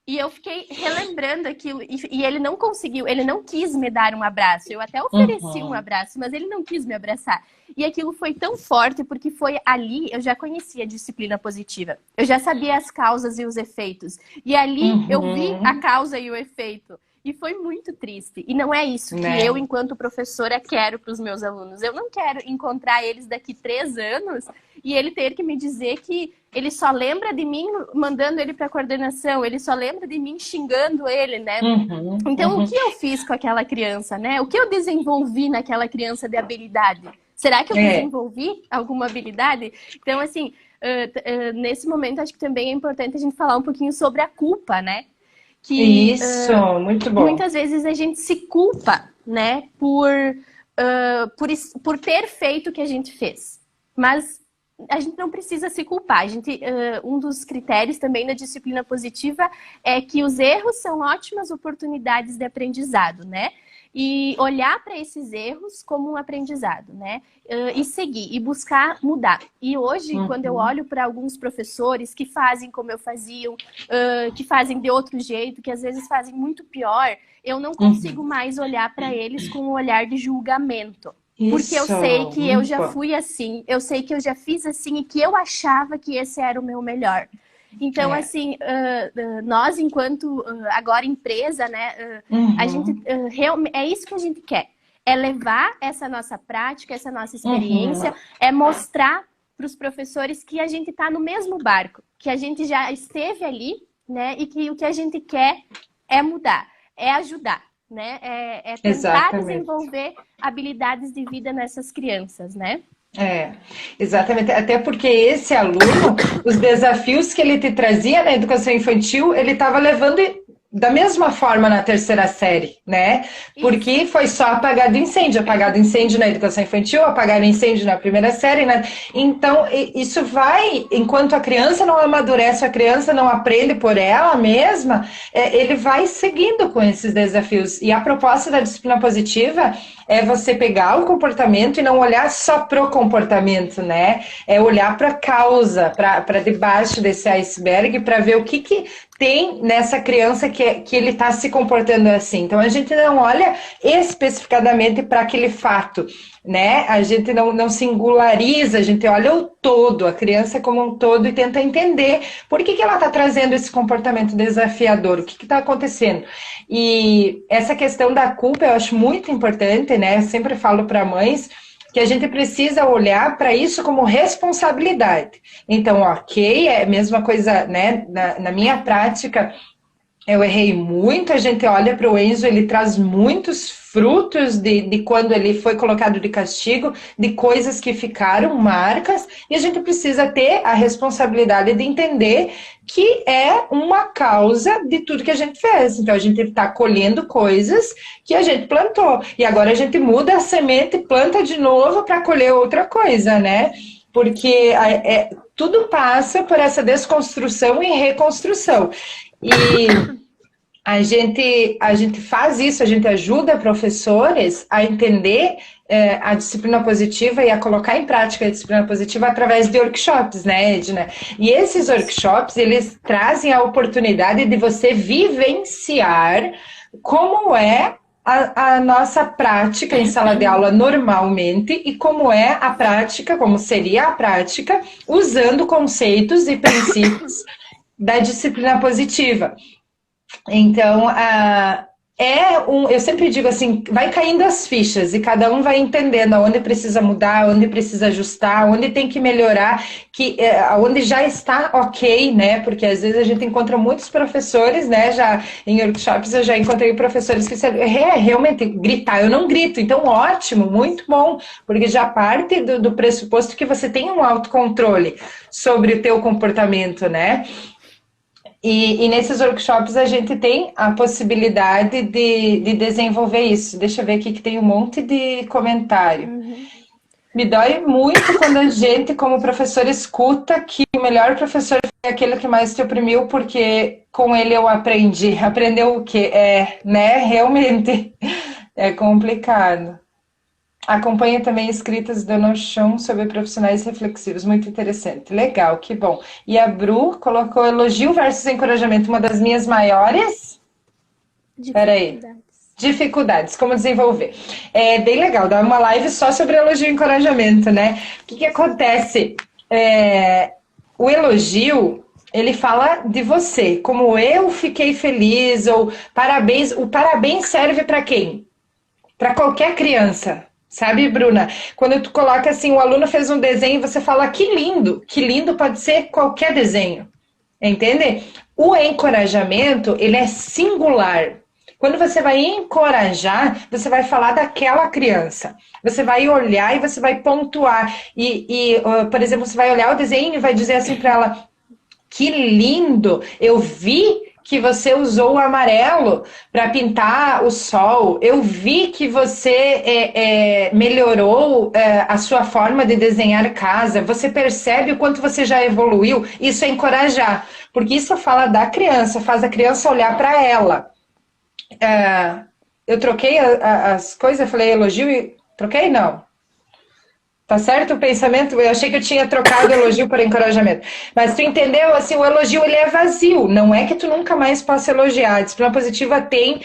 E eu fiquei relembrando aquilo, e ele não conseguiu, ele não quis me dar um abraço. Eu até ofereci um abraço, mas ele não quis me abraçar. E aquilo foi tão forte, porque foi ali, eu já conhecia a disciplina positiva. Eu já sabia as causas e os efeitos. E ali eu vi a causa e o efeito. E foi muito triste. E não é isso que eu, enquanto professora, quero para os meus alunos. Eu não quero encontrar eles daqui 3 anos e ele ter que me dizer que ele só lembra de mim mandando ele para coordenação, ele só lembra de mim xingando ele, né? Então, o que eu fiz com aquela criança, né? O que eu desenvolvi naquela criança de habilidade? Será que eu desenvolvi alguma habilidade? Então, assim, nesse momento, acho que também é importante a gente falar um pouquinho sobre a culpa, né? Isso, muito bom. Muitas vezes a gente se culpa, né, por ter feito o que a gente fez. Mas a gente não precisa se culpar. Um dos critérios também da disciplina positiva é que os erros são ótimas oportunidades de aprendizado, né? E olhar para esses erros como um aprendizado, né? E seguir, e buscar mudar. E hoje, quando eu olho para alguns professores que fazem como eu fazia, que fazem de outro jeito, que às vezes fazem muito pior, eu não consigo mais olhar para eles com um olhar de julgamento. Porque eu sei que eu já fui assim, eu sei que eu já fiz assim e que eu achava que esse era o meu melhor. Então, assim, nós, enquanto agora empresa, né, a gente é isso que a gente quer. É levar essa nossa prática, essa nossa experiência, é mostrar para os professores que a gente está no mesmo barco, que a gente já esteve ali, né, e que o que a gente quer é mudar, é ajudar, né, é tentar desenvolver habilidades de vida nessas crianças, né? Exatamente. Até porque esse aluno, os desafios que ele te trazia na educação infantil, ele estava levando da mesma forma na 3ª série, né? Porque foi só apagado incêndio na educação infantil, apagado incêndio na 1ª série, né? Então, isso vai, enquanto a criança não amadurece, a criança não aprende por ela mesma, ele vai seguindo com esses desafios. E a proposta da disciplina positiva é você pegar o comportamento e não olhar só pro comportamento, né? É olhar para a causa, para debaixo desse iceberg, para ver o que tem nessa criança que ele está se comportando assim. Então, a gente não olha especificadamente para aquele fato, né? A gente não singulariza, a gente olha o todo, a criança como um todo, e tenta entender por que ela está trazendo esse comportamento desafiador, o que está acontecendo. E essa questão da culpa eu acho muito importante, né? Eu sempre falo para mães que a gente precisa olhar para isso como responsabilidade. Então, ok, é a mesma coisa, né? Na minha prática, eu errei muito, a gente olha para o Enzo, ele traz muitos frutos de quando ele foi colocado de castigo, de coisas que ficaram marcas, e a gente precisa ter a responsabilidade de entender que é uma causa de tudo que a gente fez. Então, a gente está colhendo coisas que a gente plantou, e agora a gente muda a semente e planta de novo para colher outra coisa, né? Porque tudo passa por essa desconstrução e reconstrução. E a gente faz isso, a gente ajuda professores a entender a disciplina positiva e a colocar em prática a disciplina positiva através de workshops, né, Edna? E esses workshops, eles trazem a oportunidade de você vivenciar como é a nossa prática em sala de aula normalmente e como é a prática, como seria a prática, usando conceitos e princípios da disciplina positiva. Então, eu sempre digo assim, vai caindo as fichas e cada um vai entendendo aonde precisa mudar, aonde precisa ajustar, aonde tem que melhorar, aonde já está ok, né? Porque às vezes a gente encontra muitos professores, né? Já em workshops eu já encontrei professores que realmente gritar, eu não grito, então ótimo, muito bom, porque já parte do pressuposto que você tem um autocontrole sobre o teu comportamento, né? E nesses workshops a gente tem a possibilidade de desenvolver isso. Deixa eu ver aqui que tem um monte de comentário. Me dói muito quando a gente, como professor, escuta que o melhor professor foi aquele que mais te oprimiu, porque com ele eu aprendi. Aprendeu o quê? Né? Realmente é complicado. Acompanha também escritas do Nochon sobre profissionais reflexivos. Muito interessante. Legal, que bom. E a Bru colocou elogio versus encorajamento, uma das minhas maiores... Peraí. Dificuldades, como desenvolver. É bem legal, dar uma live só sobre elogio e encorajamento, né? O que acontece? O elogio, ele fala de você, como eu fiquei feliz, ou parabéns. O parabéns serve para quem? Para qualquer criança. Sabe, Bruna? Quando tu coloca assim, o aluno fez um desenho, você fala que lindo. Que lindo pode ser qualquer desenho. Entende? O encorajamento, ele é singular. Quando você vai encorajar, você vai falar daquela criança. Você vai olhar e você vai pontuar. Por exemplo, você vai olhar o desenho e vai dizer assim para ela: que lindo! Eu vi que você usou o amarelo para pintar o sol. Eu vi que você melhorou a sua forma de desenhar casa. Você percebe o quanto você já evoluiu. Isso é encorajar, porque isso fala da criança, faz a criança olhar para ela. Eu troquei as coisas, eu falei elogio e... Troquei? Não. Tá certo o pensamento? Eu achei que eu tinha trocado elogio por encorajamento. Mas tu entendeu? Assim, o elogio, ele é vazio. Não é que tu nunca mais possa elogiar. A disciplina positiva tem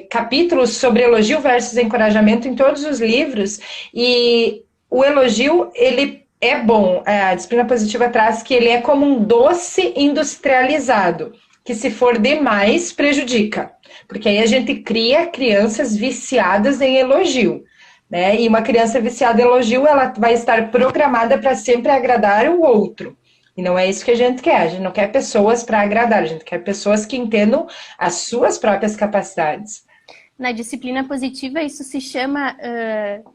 capítulos sobre elogio versus encorajamento em todos os livros. E o elogio, ele é bom. A disciplina positiva traz que ele é como um doce industrializado, que se for demais, prejudica. Porque aí a gente cria crianças viciadas em elogio. Né? E uma criança viciada em elogio, ela vai estar programada para sempre agradar o outro. E não é isso que a gente quer. A gente não quer pessoas para agradar, a gente quer pessoas que entendam as suas próprias capacidades. Na disciplina positiva, isso se chama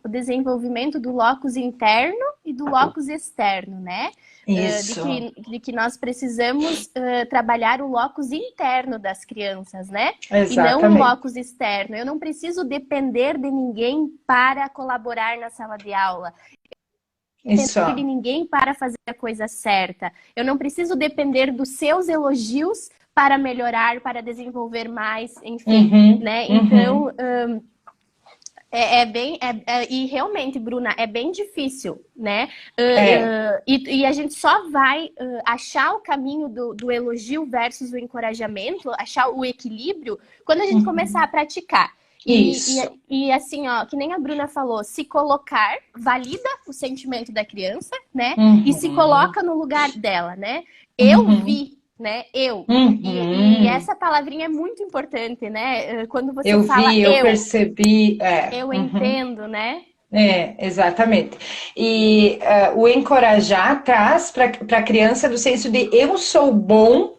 o desenvolvimento do locus interno e do locus externo, né? Isso. De que nós precisamos trabalhar o locus interno das crianças, né? Exatamente. E não o locus externo. Eu não preciso depender de ninguém para colaborar na sala de aula. Isso. Depender de ninguém para fazer a coisa certa. Eu não preciso depender dos seus elogios para melhorar, para desenvolver mais, enfim, né? Então, e realmente, Bruna, é bem difícil, né? E a gente só vai achar o caminho do elogio versus o encorajamento, achar o equilíbrio, quando a gente começar a praticar. E assim, ó, que nem a Bruna falou, se colocar, valida o sentimento da criança, né? E se coloca no lugar dela, né? Eu vi, né? E essa palavrinha é muito importante, né? Quando você fala eu percebi. Eu entendo, né? Exatamente. E o encorajar traz para a criança do senso de eu sou bom,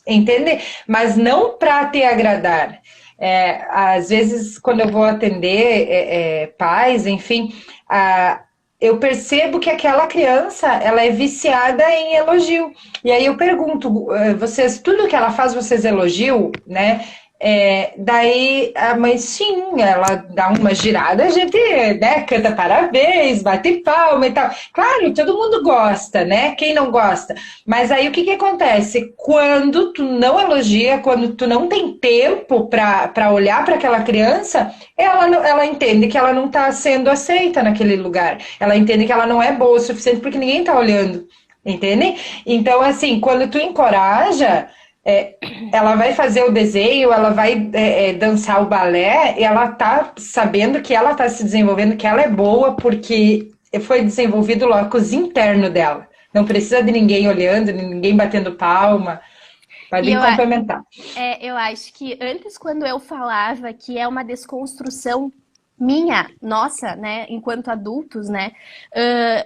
entende? Mas não para te agradar. Às vezes, quando eu vou atender pais, enfim, eu percebo que aquela criança, ela é viciada em elogio. E aí eu pergunto, vocês, tudo que ela faz, vocês elogiam, né? Daí a mãe, sim, ela dá uma girada, a gente, né, canta parabéns, bate palma e tal. Claro, todo mundo gosta, né? Quem não gosta? Mas aí o que acontece? Quando tu não elogia, quando tu não tem tempo para olhar para aquela criança, ela entende que ela não está sendo aceita naquele lugar. Ela entende que ela não é boa o suficiente porque ninguém está olhando, entende? Então, assim, quando tu encoraja... ela vai fazer o desenho, ela vai dançar o balé, e ela tá sabendo que ela tá se desenvolvendo, que ela é boa, porque foi desenvolvido o locus interno dela. Não precisa de ninguém olhando, de ninguém batendo palma. Pode complementar. Eu acho que antes, quando eu falava que é uma desconstrução nossa, né, enquanto adultos, né,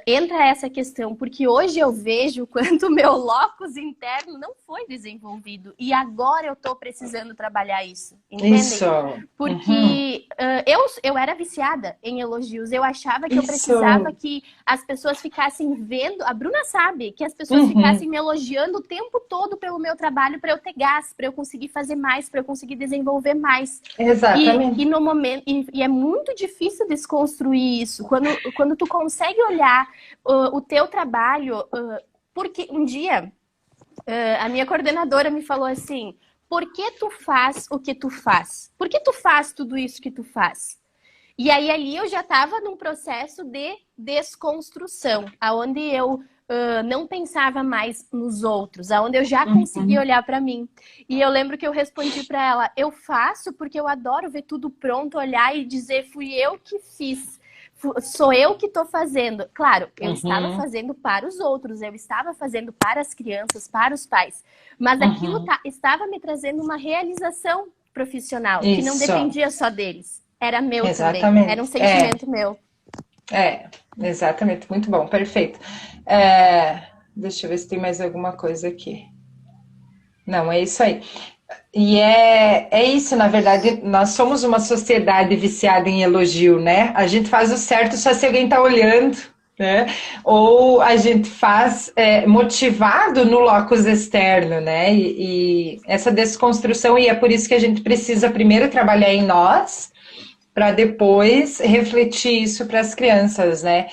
entra essa questão, porque hoje eu vejo o quanto o meu locus interno não foi desenvolvido, e agora eu tô precisando trabalhar isso, entendem? Isso. Porque eu era viciada em elogios, eu achava que eu Isso. precisava que as pessoas ficassem vendo, a Bruna sabe, que as pessoas ficassem me elogiando o tempo todo pelo meu trabalho, para eu ter gás, para eu conseguir fazer mais, para eu conseguir desenvolver mais. Exatamente. E no momento, e é muito difícil desconstruir isso. Quando tu consegue olhar o teu trabalho, porque um dia a minha coordenadora me falou assim: por que tu faz o que tu faz? Por que tu faz tudo isso que tu faz? E aí ali eu já estava num processo de desconstrução, aonde eu não pensava mais nos outros, aonde eu já conseguia olhar para mim. E eu lembro que eu respondi para ela: eu faço porque eu adoro ver tudo pronto, olhar e dizer fui eu que fiz. Sou eu que estou fazendo. Claro, eu estava fazendo para os outros, eu estava fazendo para as crianças, para os pais. Mas aquilo estava me trazendo uma realização profissional, que não dependia só deles. Era meu também, era um sentimento meu. Exatamente, muito bom, perfeito. Deixa eu ver se tem mais alguma coisa aqui. Não, é isso aí. E é isso, na verdade, nós somos uma sociedade viciada em elogio, né? A gente faz o certo só se alguém tá olhando, né? Ou a gente faz motivado no locus externo, né? E essa desconstrução, e é por isso que a gente precisa primeiro trabalhar em nós, para depois refletir isso para as crianças, né?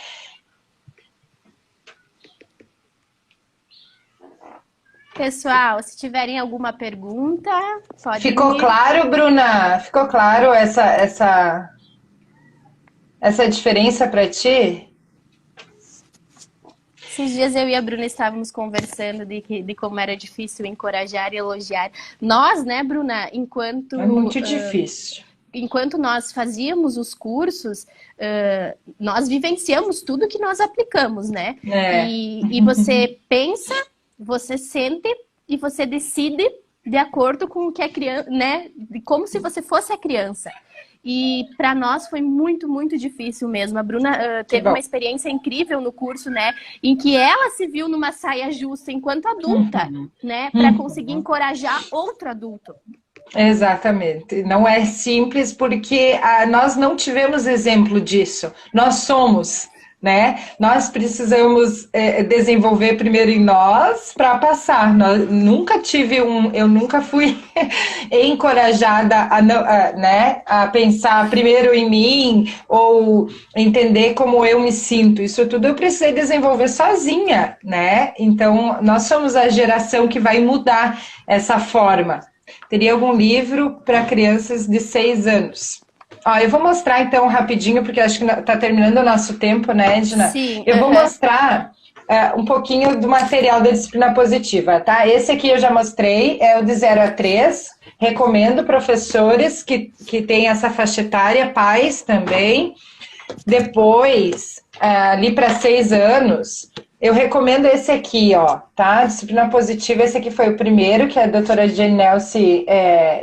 Pessoal, se tiverem alguma pergunta, pode. Ficou claro, Bruna? Ficou claro essa diferença para ti? Esses dias eu e a Bruna estávamos conversando de como era difícil encorajar e elogiar. Nós, né, Bruna, enquanto... É muito difícil. Enquanto nós fazíamos os cursos, nós vivenciamos tudo que nós aplicamos, né? E você pensa, você sente e você decide de acordo com o que a criança, né? Como se você fosse a criança. E para nós foi muito, muito difícil mesmo. A Bruna teve uma experiência incrível no curso, né? Em que ela se viu numa saia justa enquanto adulta, né? Para conseguir encorajar outro adulto. Exatamente. Não é simples porque nós não tivemos exemplo disso. Nós somos, né? Nós precisamos desenvolver primeiro em nós para passar. Eu nunca fui encorajada a pensar primeiro em mim ou entender como eu me sinto. Isso tudo eu precisei desenvolver sozinha, né? Então, nós somos a geração que vai mudar essa forma. Teria algum livro para crianças de 6 anos? Eu vou mostrar então rapidinho, porque acho que está terminando o nosso tempo, né, Edna? Sim. Eu vou mostrar um pouquinho do material da disciplina positiva, tá? Esse aqui eu já mostrei, é o de 0 a 3. Recomendo professores que têm essa faixa etária, pais também. Depois, ali para 6 anos... Eu recomendo esse aqui, ó, tá? Disciplina positiva, esse aqui foi o primeiro que a doutora Jane Nelson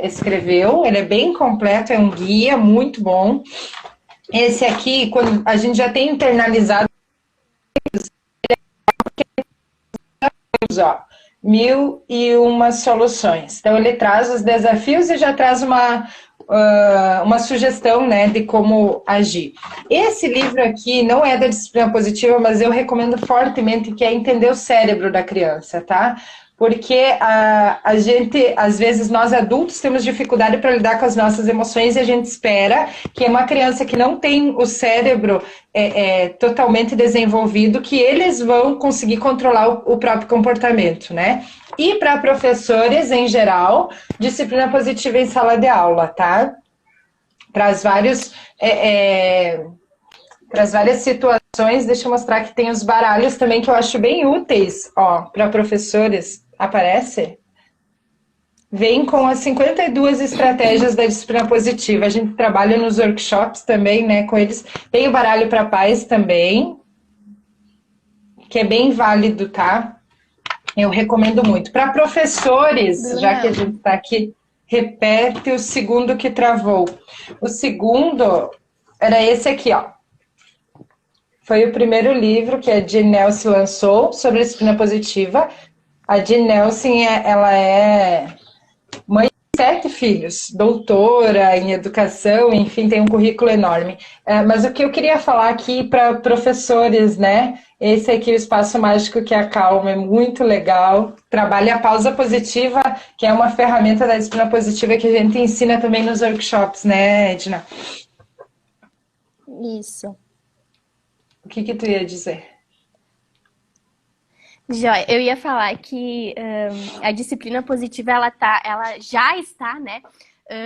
escreveu. Ele é bem completo, é um guia muito bom. Esse aqui, quando a gente já tem internalizado, ó, 1001 soluções. Então, ele traz os desafios e já traz uma sugestão, né, de como agir. Esse livro aqui não é da disciplina positiva, mas eu recomendo fortemente, que é Entender o Cérebro da Criança, tá? Porque a gente, às vezes, nós adultos temos dificuldade para lidar com as nossas emoções e a gente espera que uma criança que não tem o cérebro totalmente desenvolvido, que eles vão conseguir controlar o próprio comportamento, né? E para professores, em geral, disciplina positiva em sala de aula, tá? Traz várias situações. Deixa eu mostrar que tem os baralhos também, que eu acho bem úteis, ó, para professores. Aparece? Vem com as 52 estratégias da disciplina positiva. A gente trabalha nos workshops também, né, com eles. Tem o baralho para pais também, que é bem válido, tá? Eu recomendo muito. Para professores, já que a gente está aqui, repete o segundo que travou. O segundo era esse aqui, ó. Foi o primeiro livro que a Jean Nelson lançou sobre a disciplina positiva. A Jean Nelson, ela é mãe de 7 filhos, doutora em educação, enfim, tem um currículo enorme. Mas o que eu queria falar aqui para professores, né? Esse aqui, o Espaço Mágico que Acalma, é muito legal. Trabalha a pausa positiva, que é uma ferramenta da disciplina positiva que a gente ensina também nos workshops, né, Edna? Isso. O que tu ia dizer? Joia, eu ia falar que a disciplina positiva, ela já está, né,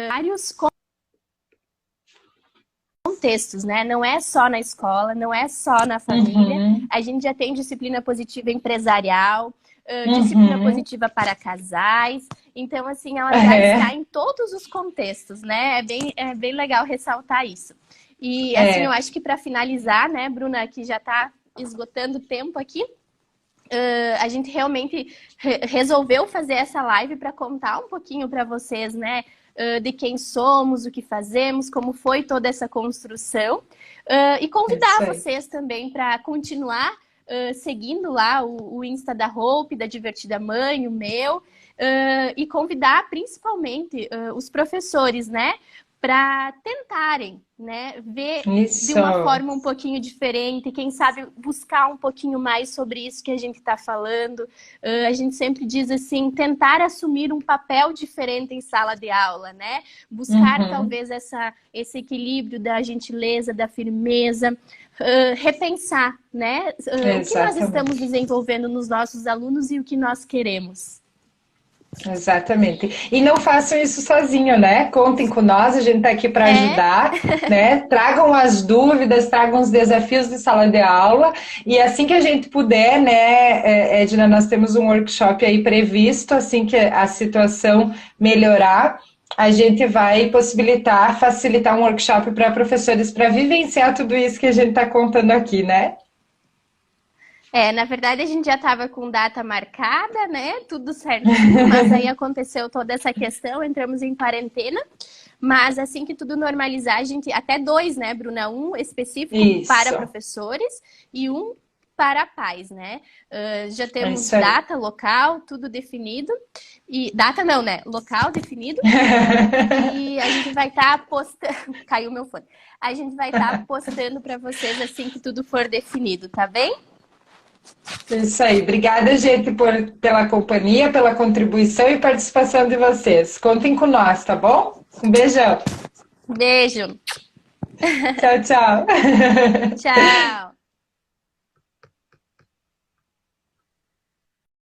vários contextos, né? Não é só na escola, não é só na família. A gente já tem disciplina positiva empresarial, disciplina positiva para casais. Então, assim, ela já está em todos os contextos, né? É bem legal ressaltar isso. E, assim, eu acho que para finalizar, né, Bruna, que já está esgotando o tempo aqui, a gente realmente resolveu fazer essa live para contar um pouquinho para vocês, né, de quem somos, o que fazemos, como foi toda essa construção, e convidar vocês também para continuar seguindo lá o Insta da Hope, da Divertida Mãe, o meu, e convidar principalmente os professores, né, para tentarem, né, ver de uma forma um pouquinho diferente, quem sabe buscar um pouquinho mais sobre isso que a gente está falando. A gente sempre diz assim, tentar assumir um papel diferente em sala de aula, né? Buscar talvez esse equilíbrio da gentileza, da firmeza, repensar, né? O que nós estamos desenvolvendo nos nossos alunos e o que nós queremos. Exatamente. E não façam isso sozinho, né? Contem com nós, a gente está aqui para ajudar, né? Tragam as dúvidas, tragam os desafios de sala de aula. E assim que a gente puder, né, Edna, nós temos um workshop aí previsto, assim que a situação melhorar, a gente vai facilitar um workshop para professores para vivenciar tudo isso que a gente está contando aqui, né? Na verdade a gente já estava com data marcada, né? Tudo certinho, mas aí aconteceu toda essa questão, entramos em quarentena. Mas assim que tudo normalizar, a gente... Até 2, né, Bruna? Um específico para professores e um para pais, né? Já temos data, local, tudo definido. E data não, né? Local definido. E a gente vai estar postando... Caiu meu fone. A gente vai estar postando para vocês assim que tudo for definido, tá bem? Isso aí. Obrigada, gente, pela companhia, pela contribuição e participação de vocês. Contem com nós, tá bom? Um beijão. Beijo. Tchau, tchau. Tchau.